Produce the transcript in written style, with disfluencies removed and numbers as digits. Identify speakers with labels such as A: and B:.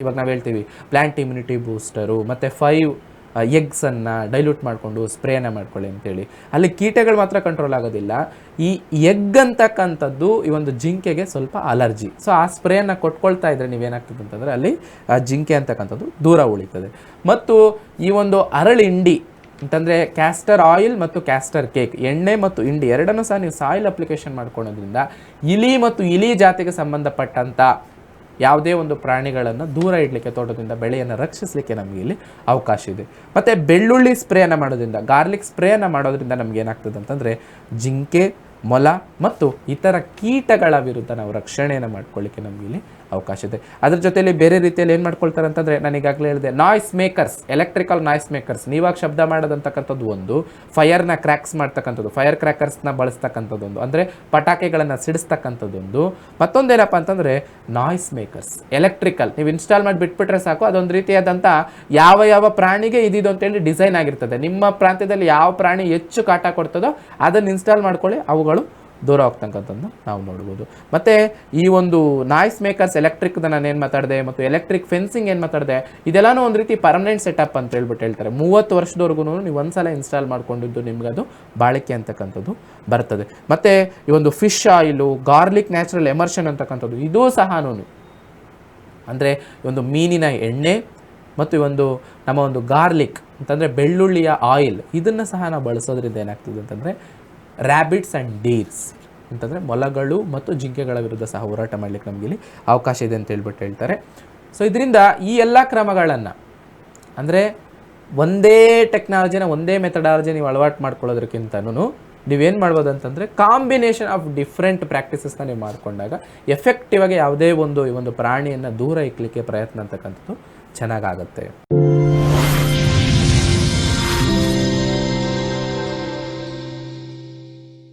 A: ಇವಾಗ ನಾವು ಹೇಳ್ತೀವಿ ಪ್ಲಾಂಟ್ ಇಮ್ಯುನಿಟಿ ಬೂಸ್ಟರು ಮತ್ತು 5 ಎಗ್ಸನ್ನು ಡೈಲ್ಯೂಟ್ ಮಾಡಿಕೊಂಡು ಸ್ಪ್ರೇನ ಮಾಡ್ಕೊಳ್ಳಿ ಅಂತೇಳಿ. ಅಲ್ಲಿ ಕೀಟಗಳು ಮಾತ್ರ ಕಂಟ್ರೋಲ್ ಆಗೋದಿಲ್ಲ, ಈ ಎಗ್ ಅಂತಕ್ಕಂಥದ್ದು ಈ ಒಂದು ಜಿಂಕೆಗೆ ಸ್ವಲ್ಪ ಅಲರ್ಜಿ. ಸೊ ಆ ಸ್ಪ್ರೇನ ಕೊಟ್ಕೊಳ್ತಾ ಇದ್ರೆ ನೀವೇನಾಗ್ತದೆ ಅಂತಂದರೆ ಅಲ್ಲಿ ಆ ಜಿಂಕೆ ಅಂತಕ್ಕಂಥದ್ದು ದೂರ ಉಳಿತದೆ. ಮತ್ತು ಈ ಒಂದು ಅರಳಿಂಡಿ ಅಂತಂದರೆ ಕ್ಯಾಸ್ಟರ್ ಆಯಿಲ್ ಮತ್ತು ಕ್ಯಾಸ್ಟರ್ ಕೇಕ್, ಎಣ್ಣೆ ಮತ್ತು ಇಂಡಿ ಎರಡನ್ನೂ ಸಹ ನೀವು ಸಾಯಿಲ್ ಅಪ್ಲಿಕೇಶನ್ ಮಾಡ್ಕೊಳ್ಳೋದ್ರಿಂದ ಇಲಿ ಮತ್ತು ಇಲಿ ಜಾತಿಗೆ ಸಂಬಂಧಪಟ್ಟಂಥ ಯಾವುದೇ ಒಂದು ಪ್ರಾಣಿಗಳನ್ನು ದೂರ ಇಡಲಿಕ್ಕೆ, ತೋಟದಿಂದ ಬೆಳೆಯನ್ನು ರಕ್ಷಿಸಲಿಕ್ಕೆ ನಮಗೆ ಇಲ್ಲಿ ಅವಕಾಶ ಇದೆ. ಮತ್ತು ಬೆಳ್ಳುಳ್ಳಿ ಸ್ಪ್ರೇಯನ್ನು ಮಾಡೋದ್ರಿಂದ, ಗಾರ್ಲಿಕ್ ಸ್ಪ್ರೇಯನ್ನು ಮಾಡೋದ್ರಿಂದ ನಮ್ಗೆ ಏನಾಗ್ತದೆ ಅಂತಂದರೆ ಜಿಂಕೆ, ಮೊಲ ಮತ್ತು ಇತರ ಕೀಟಗಳ ವಿರುದ್ಧ ನಾವು ರಕ್ಷಣೆಯನ್ನು ಮಾಡ್ಕೊಳ್ಳಿಕ್ಕೆ ನಮಗೆ ಇಲ್ಲಿ ಅವಕಾಶ ಇದೆ. ಅದ್ರ ಜೊತೆಯಲ್ಲಿ ಬೇರೆ ರೀತಿಯಲ್ಲಿ ಏನು ಮಾಡ್ಕೊಳ್ತಾರೆ ಅಂತಂದರೆ, ನಾನು ಈಗಾಗಲೇ ಹೇಳಿದೆ, noise makers, electrical noise makers, ನೀವಾಗ ಶಬ್ದ ಮಾಡೋದಂತಕ್ಕಂಥದ್ದು ಒಂದು, ಫೈರ್ನ ಕ್ರ್ಯಾಕ್ಸ್ ಮಾಡ್ತಕ್ಕಂಥದ್ದು, ಫೈರ್ ಕ್ರ್ಯಾಕರ್ಸ್ನ ಬಳಸ್ತಕ್ಕಂಥದ್ದೊಂದು, ಅಂದರೆ ಪಟಾಕಿಗಳನ್ನು ಸಿಡಿಸ್ತಕ್ಕಂಥದ್ದೊಂದು. ಮತ್ತೊಂದೇನಪ್ಪ ಅಂತಂದರೆ ನಾಯ್ಸ್ ಮೇಕರ್ಸ್ ಎಲೆಕ್ಟ್ರಿಕಲ್, ನೀವು ಇನ್ಸ್ಟಾಲ್ ಮಾಡಿ ಬಿಟ್ಬಿಟ್ರೆ ಸಾಕು, ಅದೊಂದು ರೀತಿಯಾದಂಥ ಯಾವ ಯಾವ ಪ್ರಾಣಿಗೆ ಇದಿದು ಅಂತೇಳಿ ಡಿಸೈನ್ ಆಗಿರ್ತದೆ. ನಿಮ್ಮ ಪ್ರಾಂತ್ಯದಲ್ಲಿ ಯಾವ ಪ್ರಾಣಿ ಹೆಚ್ಚು ಕಾಟ ಕೊಡ್ತದೋ ಅದನ್ನು ಇನ್ಸ್ಟಾಲ್ ಮಾಡ್ಕೊಳ್ಳಿ, ಅವುಗಳು ದೂರ ಹೋಗ್ತಕ್ಕಂಥದ್ದನ್ನು ನಾವು ನೋಡ್ಬೋದು. ಮತ್ತು ಈ ಒಂದು ನಾಯ್ಸ್ ಮೇಕರ್ಸ್ ಎಲೆಕ್ಟ್ರಿಕ್ದ ನಾನು ಏನು ಮಾತಾಡಿದೆ, ಮತ್ತು ಎಲೆಕ್ಟ್ರಿಕ್ ಫೆನ್ಸಿಂಗ್ ಏನು ಮಾತಾಡಿದೆ, ಇದೆಲ್ಲನೂ ಒಂದು ರೀತಿ ಪರ್ಮನೆಂಟ್ ಸೆಟಪ್ ಅಂತ ಹೇಳ್ತಾರೆ. 30 ವರ್ಷದವರೆಗೂ ನೀವು ಒಂದ್ಸಲ ಇನ್ಸ್ಟಾಲ್ ಮಾಡ್ಕೊಂಡಿದ್ದು ನಿಮ್ಗೆ ಅದು ಬಾಳಿಕೆ ಅಂತಕ್ಕಂಥದ್ದು ಬರ್ತದೆ. ಮತ್ತು ಈ ಒಂದು ಫಿಶ್ ಆಯಿಲು, ಗಾರ್ಲಿಕ್ ನ್ಯಾಚುರಲ್ ಎಮರ್ಷನ್ ಅಂತಕ್ಕಂಥದ್ದು, ಇದೂ ಸಹ ಅಂದರೆ ಒಂದು ಮೀನಿನ ಎಣ್ಣೆ ಮತ್ತು ಒಂದು ನಮ್ಮ ಒಂದು ಗಾರ್ಲಿಕ್ ಅಂತಂದರೆ ಬೆಳ್ಳುಳ್ಳಿಯ ಆಯಿಲ್, ಇದನ್ನು ಸಹ ನಾವು ಬಳಸೋದ್ರಿಂದ ಏನಾಗ್ತದೆ ಅಂತಂದರೆ ರ್ಯಾಬಿಟ್ಸ್ ಆ್ಯಂಡ್ ಡೀರ್ಸ್ ಅಂತಂದರೆ ಮೊಲಗಳು ಮತ್ತು ಜಿಂಕೆಗಳ ವಿರುದ್ಧ ಸಹ ಹೋರಾಟ ಮಾಡಲಿಕ್ಕೆ ನಮಗೆ ಇಲ್ಲಿ ಅವಕಾಶ ಇದೆ ಅಂತ ಹೇಳ್ತಾರೆ. ಸೊ ಇದರಿಂದ ಈ ಎಲ್ಲ ಕ್ರಮಗಳನ್ನು, ಅಂದರೆ ಒಂದೇ ಟೆಕ್ನಾಲಜಿನ, ಒಂದೇ ಮೆಥಡಾಲಜಿ ನೀವು ಅಳವಟ್ಟು ಮಾಡ್ಕೊಳ್ಳೋದಕ್ಕಿಂತನೂ ನೀವೇನು ಮಾಡ್ಬೋದು ಅಂತಂದರೆ ಕಾಂಬಿನೇಷನ್ ಆಫ್ ಡಿಫ್ರೆಂಟ್ ಪ್ರಾಕ್ಟೀಸಸ್ನ ನೀವು ಮಾಡಿಕೊಂಡಾಗ ಎಫೆಕ್ಟಿವ್ ಆಗಿ ಯಾವುದೇ ಈ ಒಂದು ಪ್ರಾಣಿಯನ್ನು ದೂರ ಇಕ್ಕಲಿಕ್ಕೆ ಪ್ರಯತ್ನ ಅಂತಕ್ಕಂಥದ್ದು ಚೆನ್ನಾಗಾಗುತ್ತೆ.